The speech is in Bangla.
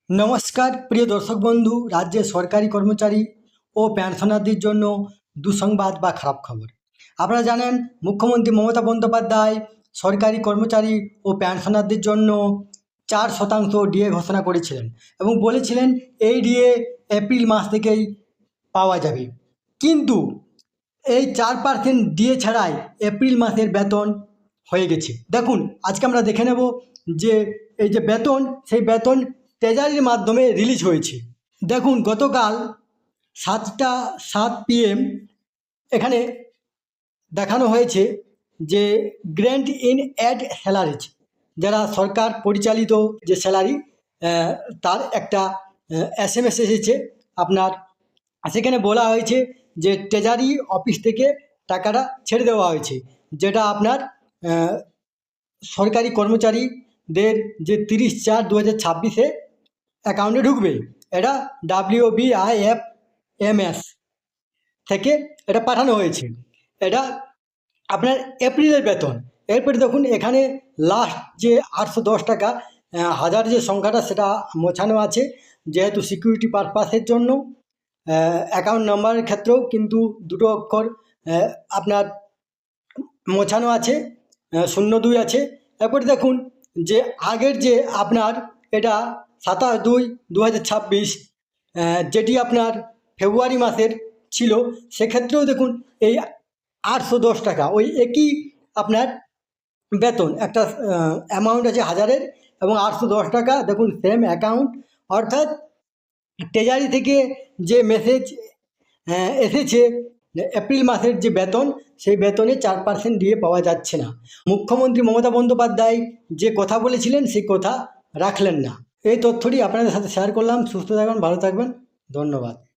নমস্কার প্রিয় দর্শক বন্ধু, রাজ্যের সরকারি কর্মচারী ও পেনশনারদের জন্য দুঃসংবাদ বা খারাপ খবর। আপনারা জানেন, মুখ্যমন্ত্রী মমতা বন্দ্যোপাধ্যায় সরকারি কর্মচারী ও পেনশনারদের জন্য 4% ডিএ ঘোষণা করেছিলেন এবং বলেছিলেন এই ডিএ এপ্রিল মাস থেকেই পাওয়া যাবে। কিন্তু এই 4% ডিএ ছাড়াই এপ্রিল মাসের বেতন হয়ে গেছে। দেখুন, আজকে আমরা দেখে নেব যে এই যে বেতন, সেই বেতন ট্রেজারির মাধ্যমে রিলিজ হয়েছে। দেখুন, গতকাল 7টা 7 PM এখানে দেখানো হয়েছে যে গ্র্যান্ট ইন অ্যাড স্যালারিজ, যারা সরকার পরিচালিত যে স্যালারি, তার একটা SMS এসেছে আপনার। সেখানে বলা হয়েছে যে ট্রেজারি অফিস থেকে টাকাটা ছেড়ে দেওয়া হয়েছে, যেটা আপনার সরকারি কর্মচারীদের যে 30/4/2026 অ্যাকাউন্টে ঢুকবে। এটা WBIFMS থেকে এটা পাঠানো হয়েছে। এটা আপনার এপ্রিলের বেতন। এরপরে দেখুন, এখানে লাস্ট যে 810 টাকা হাজার যে সংখ্যাটা, সেটা মোছানো আছে, যেহেতু সিকিউরিটি পারপাসের জন্য। অ্যাকাউন্ট নাম্বারের ক্ষেত্রেও কিন্তু দুটো অক্ষর আপনার মোছানো আছে, 02 আছে। এরপরে দেখুন যে আগের যে আপনার এটা 27/2/2026, যেটি আপনার ফেব্রুয়ারি মাসের ছিল, সেক্ষেত্রেও দেখুন এই 810 টাকা, ওই একই আপনার বেতন, একটা অ্যামাউন্ট আছে হাজারের এবং 810 টাকা। দেখুন, সেম অ্যাকাউন্ট। অর্থাৎ ট্রেজারি থেকে যে মেসেজ এসেছে এপ্রিল মাসের যে বেতন, সেই বেতনে 4% দিয়ে পাওয়া যাচ্ছে না। মুখ্যমন্ত্রী মমতা বন্দ্যোপাধ্যায় যে কথা বলেছিলেন, সেই কথা রাখলেন না। এই তথ্যটি আপনাদের সাথে শেয়ার করলাম। সুস্থ থাকবেন, ভালো থাকবেন, ধন্যবাদ।